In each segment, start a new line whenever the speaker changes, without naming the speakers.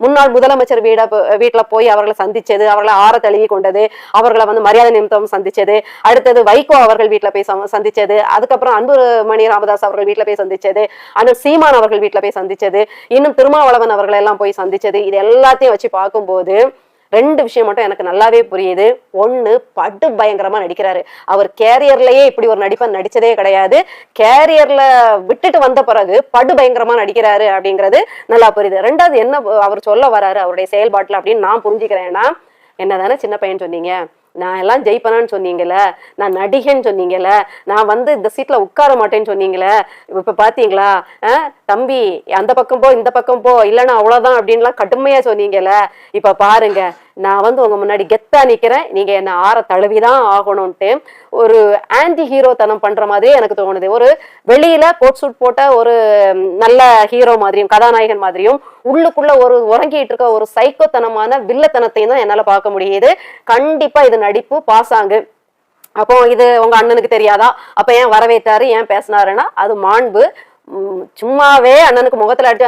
முன்னாள் முதலமைச்சர் வீட்டுல போய் அவர்களை சந்திச்சது, அவர்களை ஆற தழுவி கொண்டது, அவர்களை வந்து மரியாதை நிமித்தம் சந்திச்சது, அடுத்தது வைகோ அவர்கள் வீட்டுல போய் சந்திச்சது, அதுக்கப்புறம் அன்புமணி ராமதாஸ் அவர்கள் வீட்டுல போய் சந்திச்சது, அண்ணன் சீமான் அவர்கள் வீட்டுல போய் சந்திச்சது, இன்னும் திருமாவளவன் அவர்கள் எல்லாம் போய் சந்திச்சது. இது எல்லாத்தையும் வச்சு பார்க்கும்போது ரெண்டு விஷயம் மட்டும் எனக்கு நல்லாவே புரியுது. ஒண்ணு, படு பயங்கரமா நடிக்கிறாரு. அவர் கேரியர்லயே இப்படி ஒரு நடிப்பை நடிச்சதே கிடையாது. கேரியர்ல விட்டுட்டு வந்த பிறகு படு பயங்கரமா நடிக்கிறாரு அப்படிங்கிறது நல்லா புரியுது. ரெண்டாவது, என்ன அவர் சொல்ல வராரு அவருடைய செயல்பாட்டுல அப்படின்னு நான் புரிஞ்சுக்கிறேன்னா, என்னதானே சின்ன பையன் சொன்னீங்க, நான் எல்லாம் ஜெயிப்பனான்னு சொன்னீங்கல்ல, நான் நடிகன்னு சொன்னீங்கல்ல, நான் வந்து இந்த சீட்ல உட்கார மாட்டேன்னு சொன்னீங்களே, இப்ப பாத்தீங்களா தம்பி, அந்த பக்கம் போ இந்த பக்கம் போ, இல்லைன்னா அவ்வளவுதான் அப்படின்லாம் கடுமையா சொன்னீங்கல்ல, இப்ப பாருங்க நான் வந்து உங்க முன்னாடி கெத்தா நிக்கிறேன், நீங்க என்ன ஆற தழுவிதான் ஆகணும்ட்டு ஒரு ஆன்டி ஹீரோ தனம் பண்ற மாதிரியே எனக்கு தோணுது. ஒரு வெளியில கோட் சூட் போட்ட ஒரு நல்ல ஹீரோ மாதிரியும் கதாநாயகன் மாதிரியும் உள்ளுக்குள்ள ஒரு உறங்கிட்டு இருக்க ஒரு சைக்கோத்தனமான வில்லத்தனத்தையும் தான் என்னால பார்க்க முடியுது. கண்டிப்பா இது நடிப்பு பாசாங்கு. அப்போ இது உங்க அண்ணனுக்கு தெரியாதா? அப்ப ஏன் வரவேற்றாரு, ஏன் பேசினாருன்னா அது மாண்பு. சும்மாவே அண்ணனுக்கு முகத்துல அடிச்ச,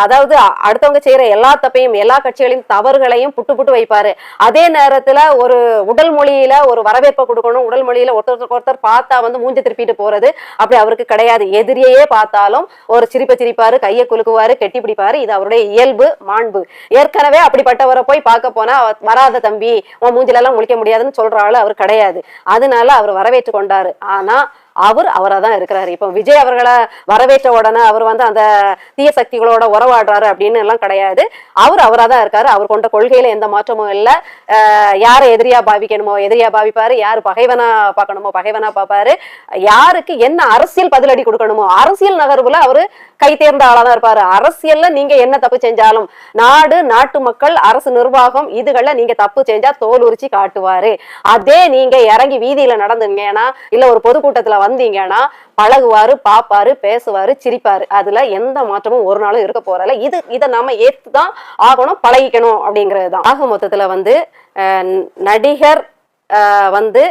அதாவது அடுத்தவங்க செய்யற எல்லா தப்பையும் எல்லா கட்சிகளையும் தவறுகளையும் புட்டு புட்டு வைப்பாரு. அதே நேரத்துல ஒரு உடல் மொழியில ஒரு வரவேற்பை கொடுக்கணும், உடல் மொழியில ஒருத்தருக்கு ஒருத்தர் பார்த்தா வந்து மூஞ்ச திருப்பிட்டு போறது அப்படி அவருக்கு கிடையாது. எதிரியே பார்த்தாலும் ஒரு சிரிப்பாரு, கையை குலுக்குவாரு, கெட்டி பிடிப்பாரு. இது அவருடைய இயல்பு, மாண்பு. ஏற்கனவே அப்படிப்பட்டவரை போய் பார்க்க போனா வராத தம்பி, உன் மூஞ்சில எல்லாம் முழிக்க முடியாதுன்னு சொல்ற ஆளு அவர் கிடையாது. அதனால அவர் வரவேற்று கொண்டாரு. ஆனா அவராதான் இருக்கிறாரு. இப்ப விஜய் அவர்களை வரவேற்ற உடனே அவர் வந்து அந்த தீய சக்திகளோட உறவாடுறாரு அப்படின்னு எல்லாம் கிடையாது. அவராதான் இருக்காரு. அவர் கொண்ட கொள்கையில எந்த மாற்றமும் இல்லை. யாரை எதிரியா பாவிக்கணுமோ எதிரியா பாவிப்பாரு, யாரு பகைவனா பார்க்கணுமோ பகைவனா பார்ப்பாரு, யாருக்கு என்ன அரசியல் பதிலடி கொடுக்கணுமோ அரசியல் நகர்வுல அவரு கை தேர்ந்த ஆளாதான் இருப்பாரு. அரசியல்ல நீங்க என்ன தப்பு செஞ்சாலும், நாடு நாட்டு மக்கள் அரசு நிர்வாகம் இதுகள்ல நீங்க தப்பு செஞ்சா தோல் உரிச்சு காட்டுவாரு. அதே நீங்க இறங்கி வீதியில நடந்துங்கன்னா இல்ல ஒரு பொதுக்கூட்டத்துல வந்தீங்கன்னா பழகுவாரு, பாப்பாரு, பேசுவாரு, சிரிப்பாரு. அதுல எந்த மாற்றமும் ஒரு நாளும் இருக்க போறல. இதை நாம ஏத்துதான் ஆகணும், பழகிக்கணும் அப்படிங்கிறதுதான். ஆக மொத்தத்துல வந்து நடிகர் வந்து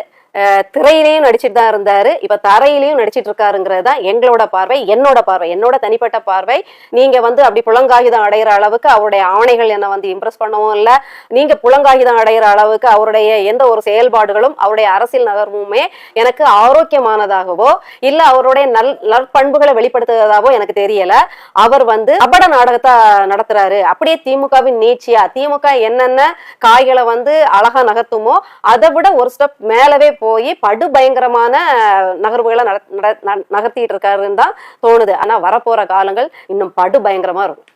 திரையிலையும் நடிச்சுட்டு தான் இருந்தாரு, இப்ப தரையிலையும் நடிச்சிட்டு இருக்காருங்கிறது தான் எங்களோட பார்வை, என்னோட தனிப்பட்ட பார்வை. நீங்க வந்து அப்படி புலங்காகிதம் அடைகிற அளவுக்கு அவருடைய ஆணைகள் என்ன வந்து இம்ப்ரெஸ் பண்ணவும் இல்லை, நீங்க புலங்காகிதம் அடைகிற அளவுக்கு அவருடைய எந்த ஒரு செயல்பாடுகளும் அவருடைய அரசியல் நகர்வுமே எனக்கு ஆரோக்கியமானதாகவோ இல்ல அவருடைய நற்பண்புகளை வெளிப்படுத்துவதாகவோ எனக்கு தெரியல. அவர் வந்து அபட நாடகத்தை நடத்துறாரு. அப்படியே திமுகவின் நீட்சியா, திமுக என்னென்ன காய்களை வந்து அழகா நகர்த்துமோ அதை விட ஒரு ஸ்டெப் மேலவே போய் படு பயங்கரமான நகர்வுகளை நகர்த்திட்டு இருக்காருன்னு தான் தோணுது. ஆனா வரப்போற காலங்கள் இன்னும் படு பயங்கரமா இருக்கும்.